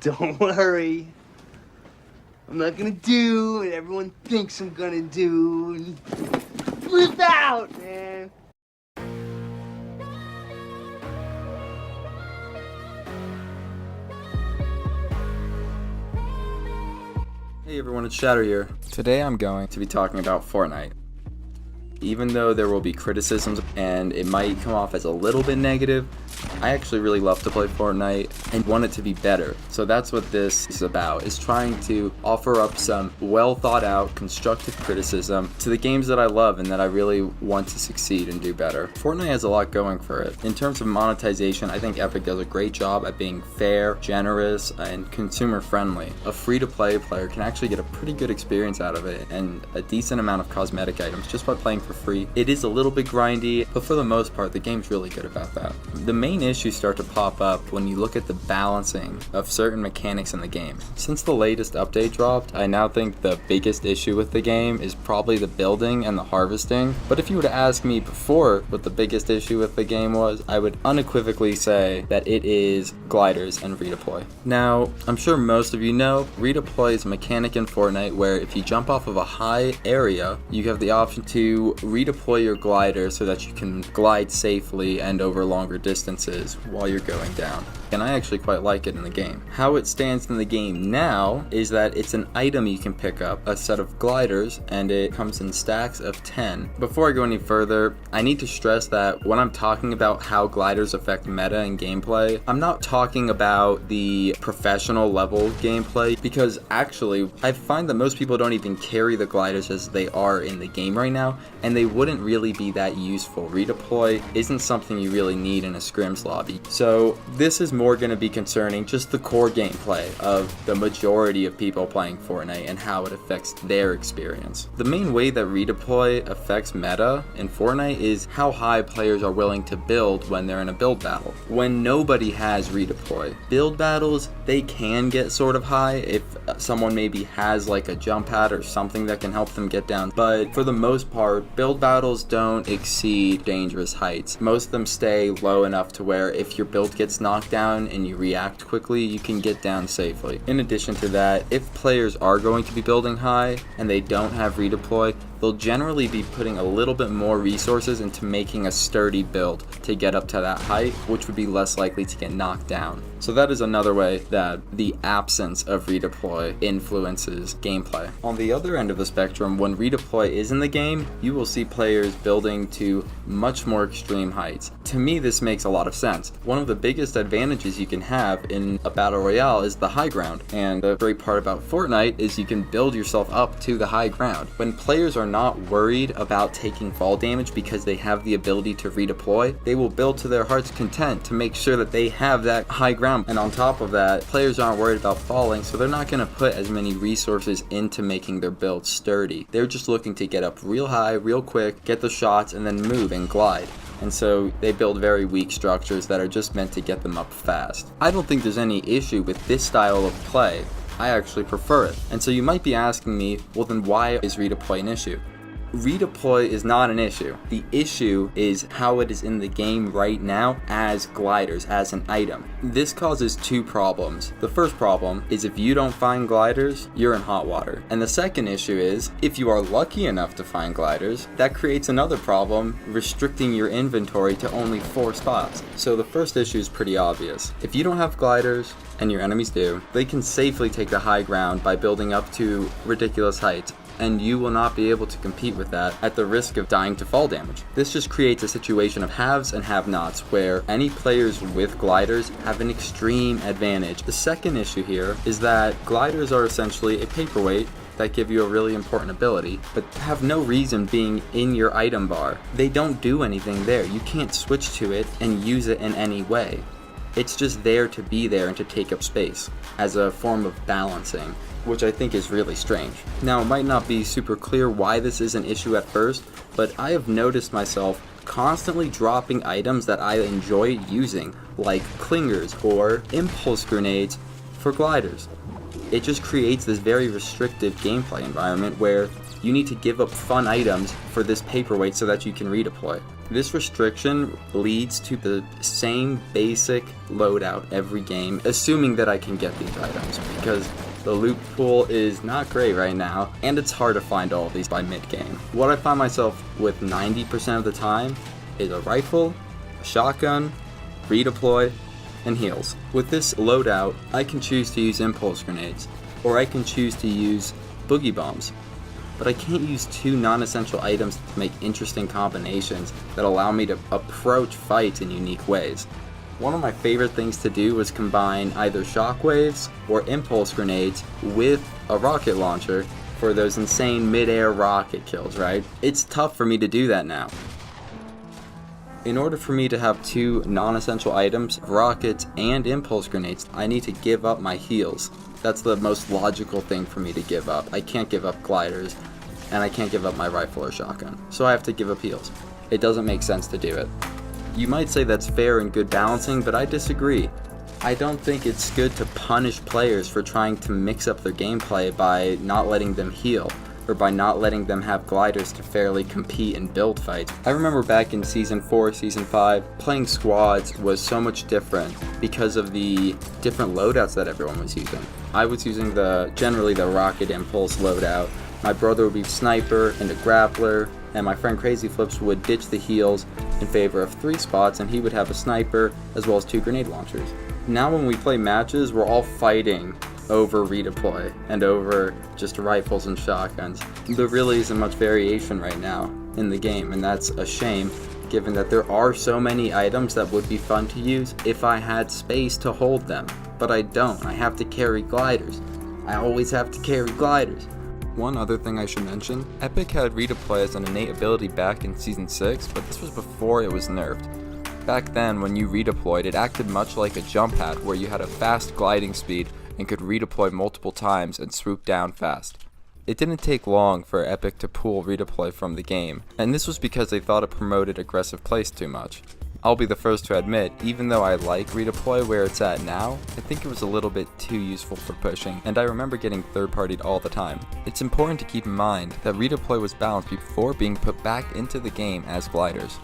Don't worry. I'm not gonna do what everyone thinks I'm gonna do. Flip out, man. Hey everyone, it's Shatter here. Today I'm going to be talking about Fortnite. Even though there will be criticisms and it might come off as a little bit negative, I actually really love to play Fortnite and want it to be better. So that's what this is about, is trying to offer up some well thought out, constructive criticism to the games that I love and that I really want to succeed and do better. Fortnite has a lot going for it. In terms of monetization, I think Epic does a great job at being fair, generous, and consumer friendly. A free-to-play player can actually get a pretty good experience out of it and a decent amount of cosmetic items just by playing for free. It is a little bit grindy, but for the most part, the game's really good about that. The main issues start to pop up when you look at the balancing of certain mechanics in the game. Since the latest update dropped, I now think the biggest issue with the game is probably the building and the harvesting. But if you were to ask me before what the biggest issue with the game was, I would unequivocally say that it is gliders and redeploy. Now, I'm sure most of you know, redeploy is a mechanic in Fortnite where if you jump off of a high area, you have the option to redeploy your glider so that you can glide safely and over longer distances while you're going down. And I actually quite like it in the game. How it stands in the game now is that it's an item you can pick up, a set of gliders, and it comes in stacks of 10. Before I go any further, I need to stress that when I'm talking about how gliders affect meta and gameplay, I'm not talking about the professional level gameplay, because actually I find that most people don't even carry the gliders as they are in the game right now, and they wouldn't really be that useful. Redeploy isn't something you really need in a scrims lobby. So this is more going to be concerning just the core gameplay of the majority of people playing Fortnite and how it affects their experience. The main way that redeploy affects meta in Fortnite is how high players are willing to build when they're in a build battle. When nobody has redeploy, build battles, they can get sort of high if someone maybe has like a jump pad or something that can help them get down, but for the most part, build battles don't exceed dangerous heights. Most of them stay low enough to where if your build gets knocked down and you react quickly, you can get down safely. In addition to that, if players are going to be building high and they don't have redeploy, they'll generally be putting a little bit more resources into making a sturdy build to get up to that height, which would be less likely to get knocked down. So that is another way that the absence of redeploy influences gameplay. On the other end of the spectrum, when redeploy is in the game, you will see players building to much more extreme heights. To me, this makes a lot of sense. One of the biggest advantages you can have in a battle royale is the high ground, and the great part about Fortnite is you can build yourself up to the high ground. When players are not worried about taking fall damage because they have the ability to redeploy, they will build to their heart's content to make sure that they have that high ground. And on top of that, players aren't worried about falling, so they're not going to put as many resources into making their build sturdy. They're just looking to get up real high, real quick, get the shots, and then move and glide. And so they build very weak structures that are just meant to get them up fast. I don't think there's any issue with this style of play. I actually prefer it. And so you might be asking me, well then why is redeploy an issue? Redeploy is not an issue. The issue is how it is in the game right now as gliders, as an item. This causes two problems. The first problem is if you don't find gliders, you're in hot water. And the second issue is if you are lucky enough to find gliders, that creates another problem, restricting your inventory to only 4 spots. So the first issue is pretty obvious. If you don't have gliders, and your enemies do, they can safely take the high ground by building up to ridiculous heights, and you will not be able to compete with that at the risk of dying to fall damage. This just creates a situation of haves and have-nots where any players with gliders have an extreme advantage. The second issue here is that gliders are essentially a paperweight that give you a really important ability, but have no reason being in your item bar. They don't do anything there. You can't switch to it and use it in any way. It's just there to be there and to take up space as a form of balancing, which I think is really strange. Now, it might not be super clear why this is an issue at first, but I have noticed myself constantly dropping items that I enjoy using, like clingers or impulse grenades for gliders. It just creates this very restrictive gameplay environment where you need to give up fun items for this paperweight so that you can redeploy. This restriction leads to the same basic loadout every game, assuming that I can get these items, because the loot pool is not great right now, and it's hard to find all of these by mid-game. What I find myself with 90% of the time is a rifle, a shotgun, redeploy, and heals. With this loadout, I can choose to use impulse grenades, or I can choose to use boogie bombs. But I can't use two non-essential items to make interesting combinations that allow me to approach fights in unique ways. One of my favorite things to do was combine either shockwaves or impulse grenades with a rocket launcher for those insane mid-air rocket kills, right? It's tough for me to do that now. In order for me to have two non-essential items, rockets and impulse grenades, I need to give up my heals. That's the most logical thing for me to give up. I can't give up gliders, and I can't give up my rifle or shotgun. So I have to give up heals. It doesn't make sense to do it. You might say that's fair and good balancing, but I disagree. I don't think it's good to punish players for trying to mix up their gameplay by not letting them heal, or by not letting them have gliders to fairly compete in build fights. I remember back in Season 4, Season 5, playing squads was so much different because of the different loadouts that everyone was using. I was using generally the rocket impulse loadout. My brother would be sniper and a grappler, and my friend Crazy Flips would ditch the heals in favor of 3 spots, and he would have a sniper as well as 2 grenade launchers. Now when we play matches, we're all fighting over redeploy and over just rifles and shotguns. There really isn't much variation right now in the game, and that's a shame given that there are so many items that would be fun to use if I had space to hold them. But I don't. I have to carry gliders. I always have to carry gliders. One other thing I should mention, Epic had redeploy as an innate ability back in Season 6, but this was before it was nerfed. Back then, when you redeployed, it acted much like a jump pad where you had a fast gliding speed and could redeploy multiple times and swoop down fast. It didn't take long for Epic to pull redeploy from the game, and this was because they thought it promoted aggressive plays too much. I'll be the first to admit, even though I like redeploy where it's at now, I think it was a little bit too useful for pushing, and I remember getting third-partied all the time. It's important to keep in mind that redeploy was balanced before being put back into the game as gliders.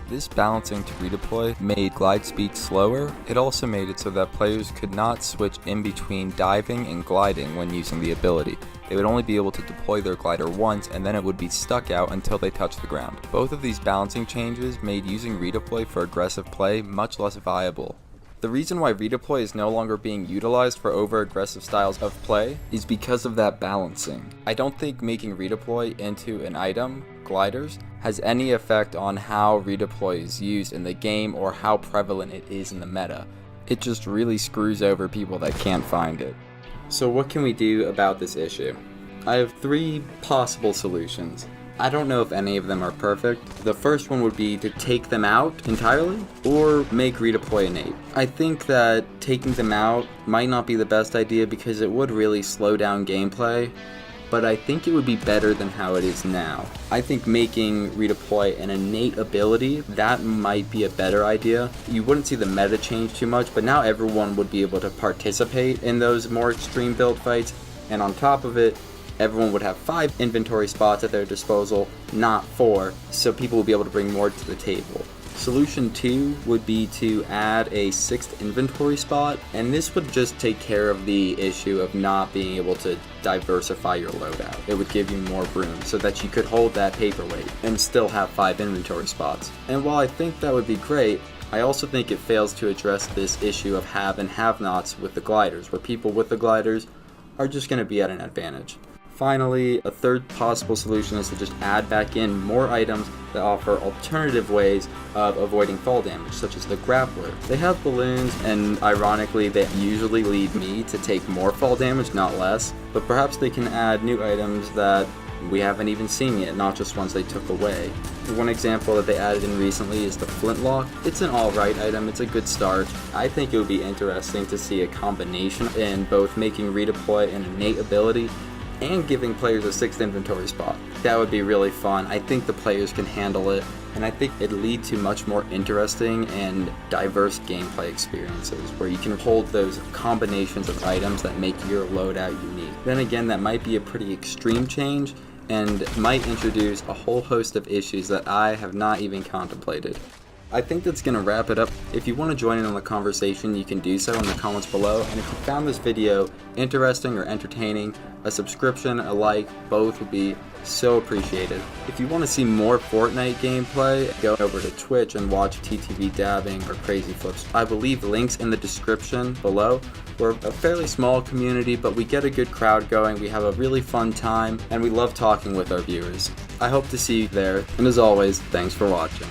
This balancing to redeploy made glide speed slower. It also made it so that players could not switch in between diving and gliding when using the ability. They would only be able to deploy their glider once, and then it would be stuck out until they touched the ground. Both of these balancing changes made using redeploy for aggressive play much less viable. The reason why redeploy is no longer being utilized for over-aggressive styles of play is because of that balancing. I don't think making redeploy into an item, gliders, has any effect on how redeploy is used in the game or how prevalent it is in the meta. It just really screws over people that can't find it. So what can we do about this issue? I have 3 possible solutions. I don't know if any of them are perfect. The first one would be to take them out entirely or make redeploy innate. I think that taking them out might not be the best idea because it would really slow down gameplay, but I think it would be better than how it is now. I think making redeploy an innate ability, that might be a better idea. You wouldn't see the meta change too much, but now everyone would be able to participate in those more extreme build fights, and on top of it, everyone would have 5 inventory spots at their disposal, not 4, so people will be able to bring more to the table. Solution 2 would be to add a 6th inventory spot, and this would just take care of the issue of not being able to diversify your loadout. It would give you more room so that you could hold that paperweight and still have 5 inventory spots. And while I think that would be great, I also think it fails to address this issue of have and have-nots with the gliders, where people with the gliders are just going to be at an advantage. Finally, a third possible solution is to just add back in more items that offer alternative ways of avoiding fall damage, such as the grappler. They have balloons, and ironically, they usually lead me to take more fall damage, not less, but perhaps they can add new items that we haven't even seen yet, not just ones they took away. One example that they added in recently is the flintlock. It's an alright item, it's a good start. I think it would be interesting to see a combination in both making redeploy an innate ability and giving players a 6th inventory spot. That would be really fun. I think the players can handle it, and I think it'd lead to much more interesting and diverse gameplay experiences where you can hold those combinations of items that make your loadout unique. Then again, that might be a pretty extreme change, and might introduce a whole host of issues that I have not even contemplated. I think that's going to wrap it up. If you want to join in on the conversation, you can do so in the comments below. And if you found this video interesting or entertaining, a subscription, a like, both would be so appreciated. If you want to see more Fortnite gameplay, go over to Twitch and watch TTV-Dabbing or Crazy Flips. I will leave links in the description below. We're a fairly small community, but we get a good crowd going. We have a really fun time, and we love talking with our viewers. I hope to see you there. And as always, thanks for watching.